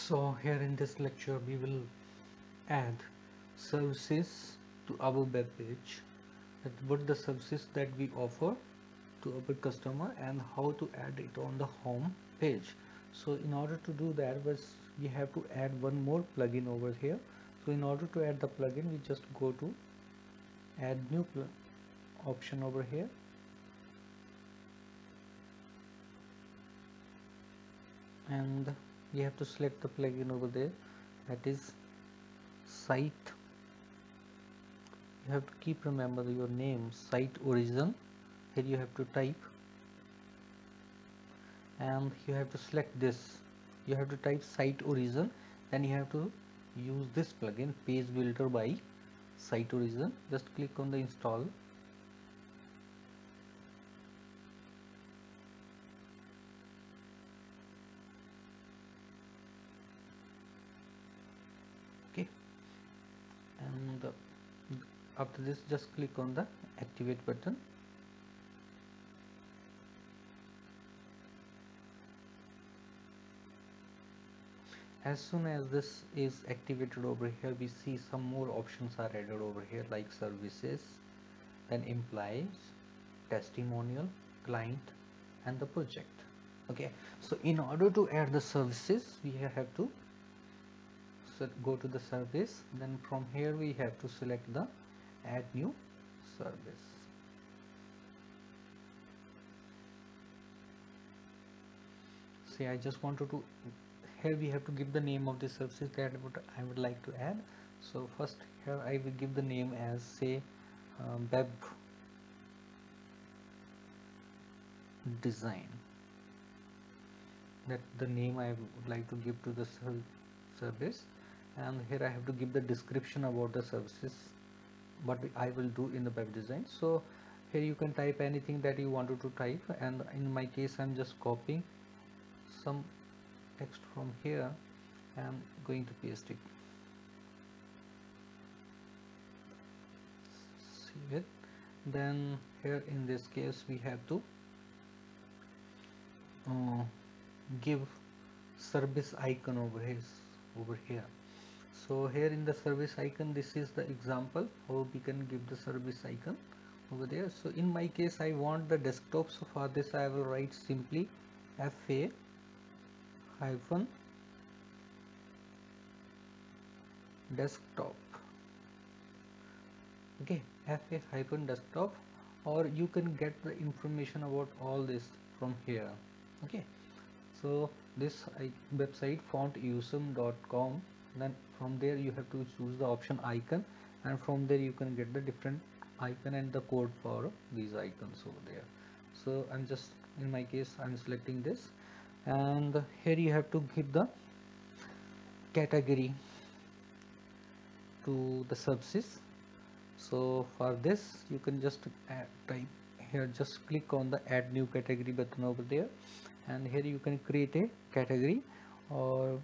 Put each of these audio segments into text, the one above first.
So here in this lecture we will add services to our web page. That what the services that we offer to our customer and how to add it on the home page. So in order to do that we have to add one more plugin over here. So in order to add the plugin we just go to add new option over here, and you have to select the plugin over there, that is site. You have to keep remember your name, site origin. Here you have to type and you have to select this. You have to type site origin, then you have to use this plugin page builder by site origin. Just click on the install. Okay, and after this just click on the activate button. As soon as this is activated over here, we see some more options are added over here, like services, then employees, testimonial, client, and the project. Okay, so in order to add the services we have to go to the service, then from here we have to select the add new service. See, I just wanted to, here we have to give the name of the services that I would like to add. So first here I will give the name as, say, web design. That's the name I would like to give to the service, and here I have to give the description about the services what I will do in the web design. So here you can type anything that you wanted to type, and in my case I'm just copying some text from here and going to paste it. See it. Then here in this case we have to give service icon over here. So here in the service icon, this is the example how we can give the service icon over there. So in my case I want the desktop, so for this I will write simply fa hyphen desktop. Okay, fa hyphen desktop, or you can get the information about all this from here. Okay, so this website fontusum.com, then from there you have to choose the option icon, and from there you can get the different icon and the code for these icons over there. So I'm just, in my case I'm selecting this, and here you have to give the category to the services. So for this you can just type here, just click on the add new category button over there, and here you can create a category, or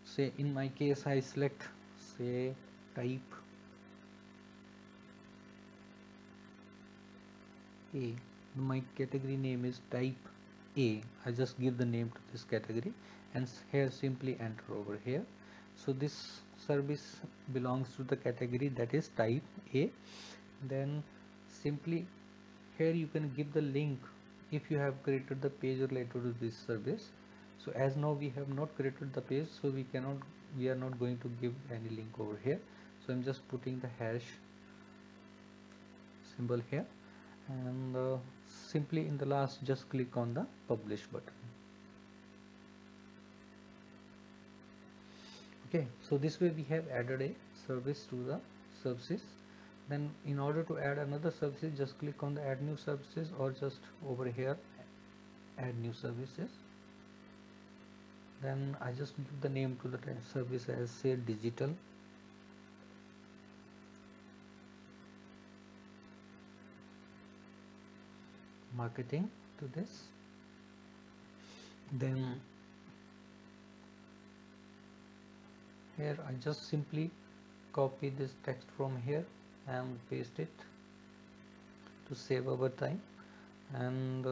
say in my case I select, say, type A. My category name is type A. I just give the name to this category and here simply enter over here. So this service belongs to the category that is type A. Then simply here you can give the link if you have created the page related to this service. So as now we have not created the page, so we are not going to give any link over here. So I'm just putting the hash symbol here, and simply in the last just click on the publish button. Okay, so this way we have added a service to the services. Then in order to add another services, just click on the add new services, or just over here add new services. Then I just give the name to the service as, say, digital marketing to this. Then here I just simply copy this text from here and paste it to save our time, and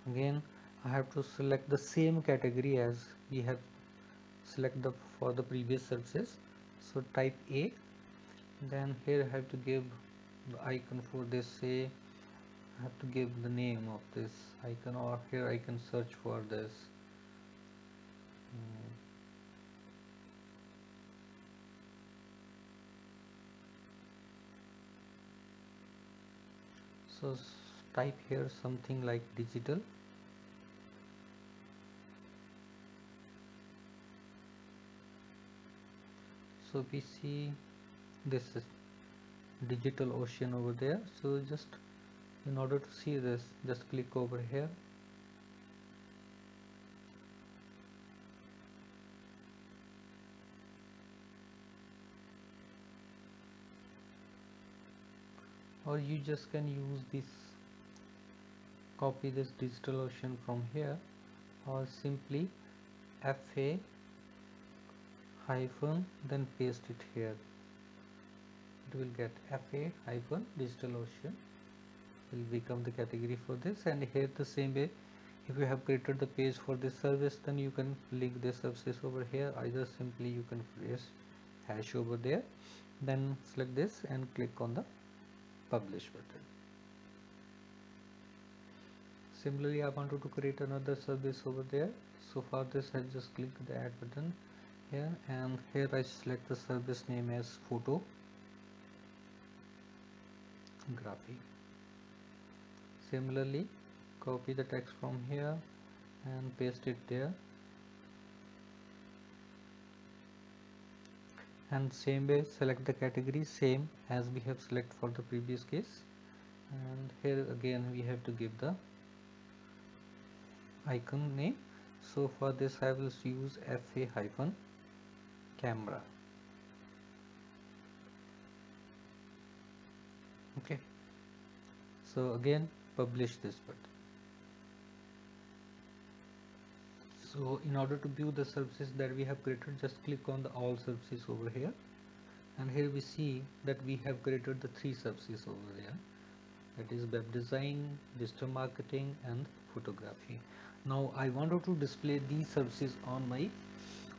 again I have to select the same category as we have select the for the previous services. So type A, then here I have to give the icon for this. Say I have to give the name of this icon, or here I can search for this. Hmm. So type here something like digital. So we see this is digital ocean over there. So just in order to see this, just click over here, or you just can use this, copy this digital ocean from here, or simply FA hyphen then paste it here. It will get FA hyphen digital ocean will become the category for this. And here the same way, if you have created the page for this service, then you can link this service over here. Either simply you can press hash over there, then select this and click on the publish button. Similarly, I wanted to create another service over there. So for this I just click the add button here, and here I select the service name as photography. Similarly, copy the text from here and paste it there, and same way select the category same as we have select for the previous case. And here again we have to give the icon name. So for this I will use FA hyphen camera. Okay, so again publish this button. So in order to view the services that we have created, just click on the all services over here, and here we see that we have created the 3 services over there, that is web design, digital marketing and photography. Now I wanted to display these services on my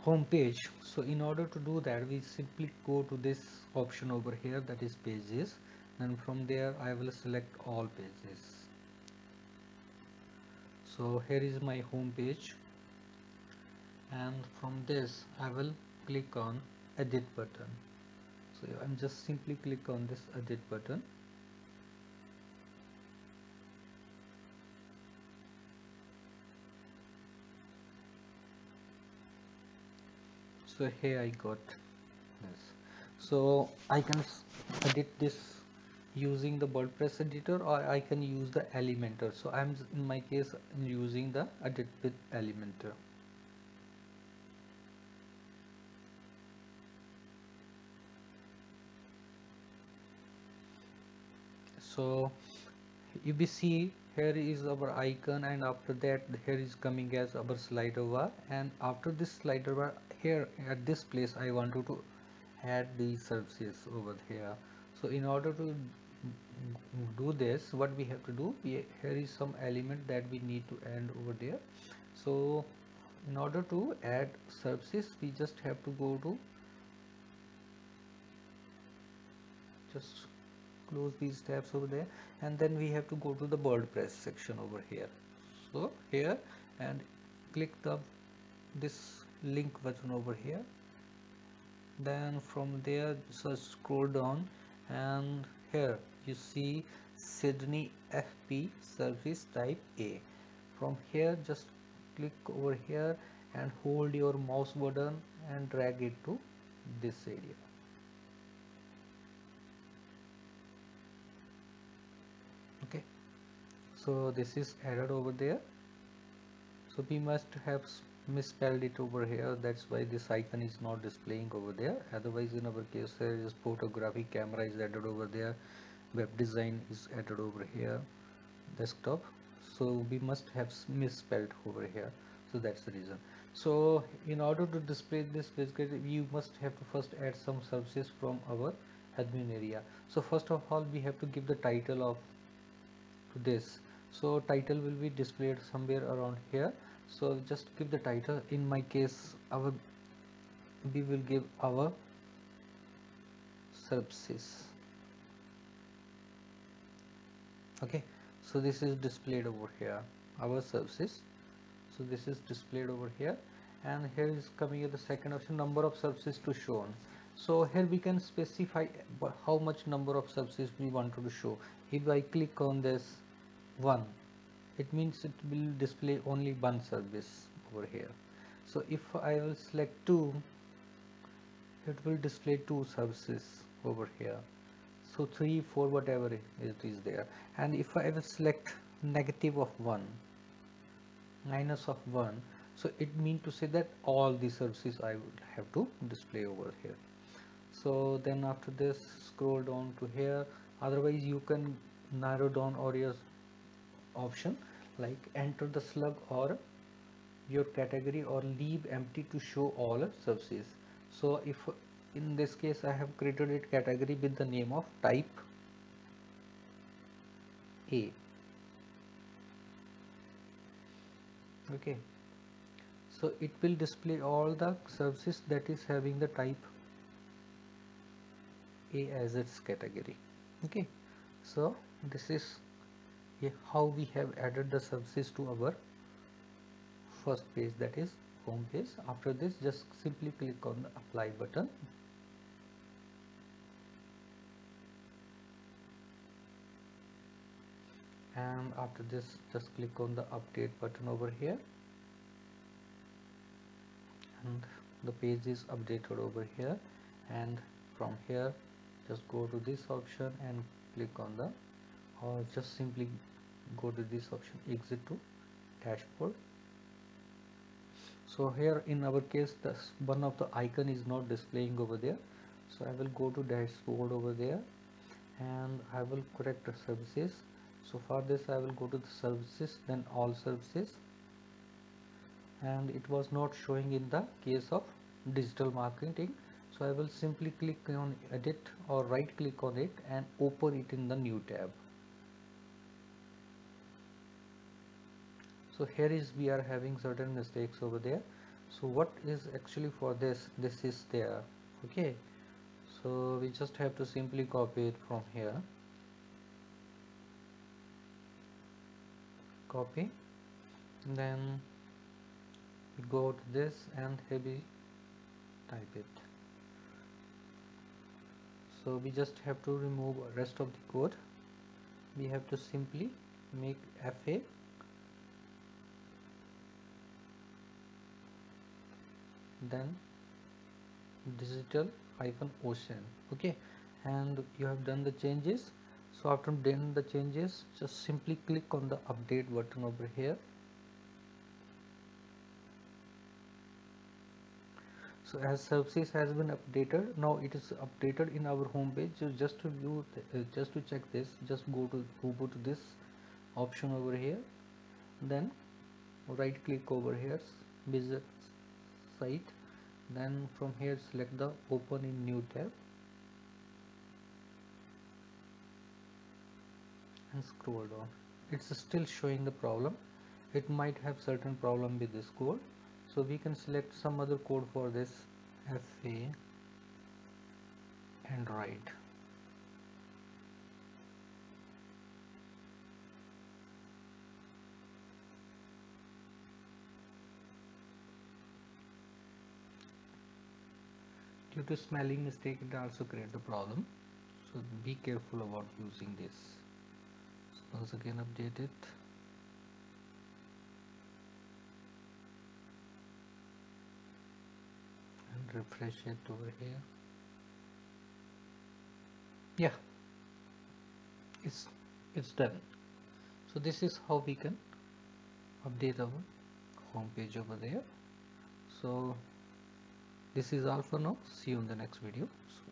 home page. So in order to do that, we simply go to this option over here, that is pages, and from there I will select all pages. So here is my home page, and from this I will click on edit button. So I'm just simply click on this edit button. So here I got this. So I can edit this using the WordPress editor, or I can use the Elementor. So I'm in my case I'm using the edit with Elementor. So if we see, here is our icon, and after that here is coming as our slider bar, and after this slider bar, here at this place I wanted to add these services over here. So in order to do this, what we have to do, here is some element that we need to add over there. So in order to add services, we just have to go to, just close these tabs over there, and then we have to go to the WordPress section over here. So here, and click the this link button over here, then from there just scroll down, and here you see Sydney FP service type A. From here just click over here and hold your mouse button and drag it to this area. Okay, so this is added over there. So we must have misspelled it over here, that's why this icon is not displaying over there. Otherwise in our case there is photography, camera is added over there, web design is added over here, desktop. So we must have misspelled over here, so that's the reason. So in order to display this, basically you must have to first add some services from our admin area. So first of all we have to give the title of to this. So title will be displayed somewhere around here. So just give the title. In my case, our we will give our services. Okay, so this is displayed over here, our services. So this is displayed over here, and here is coming at the second option, number of services to show on. So here we can specify how much number of services we wanted to show. If I click on this one, it means it will display only one service over here. So if I will select two, it will display two services over here. So 3, 4, whatever it is there. And if I will select negative of 1, minus of 1, so it means to say that all the services I would have to display over here. So then after this, scroll down to here. Otherwise you can narrow down or your option, like enter the slug or your category, or leave empty to show all services. So if in this case I have created a category with the name of type A. Okay, so it will display all the services that is having the type A as its category. Okay, so this is how we have added the services to our first page, that is home page. After this, just simply click on the apply button, and after this just click on the update button over here, and the page is updated over here. And from here just go to this option and click on the, or just simply go to this option, exit to dashboard. So here in our case, this one of the icon is not displaying over there, so I will go to dashboard over there, and I will correct the services. So for this I will go to the services, then all services, and it was not showing in the case of digital marketing. So I will simply click on edit or right click on it and open it in the new tab. So here is we are having certain mistakes over there. So what is actually for this is there. Okay, so we just have to simply copy it from here, copy, then we go to this and here we type it. So we just have to remove rest of the code. We have to simply make FA, then digital hyphen ocean. Okay, and you have done the changes. So after done the changes, just simply click on the update button over here. So as services has been updated, now it is updated in our home page. So just to view just to check this, just go to this option over here, then right click over here, visit site, then from here select the open in new tab and scroll down. It's still showing the problem. It might have certain problem with this code, so we can select some other code for this, FA Android. Due to spelling mistake, it also create the problem, so be careful about using this. So once again update it, and refresh it over here. Yeah, it's done. So this is how we can update our home page over there. So this is all for now. See you in the next video. So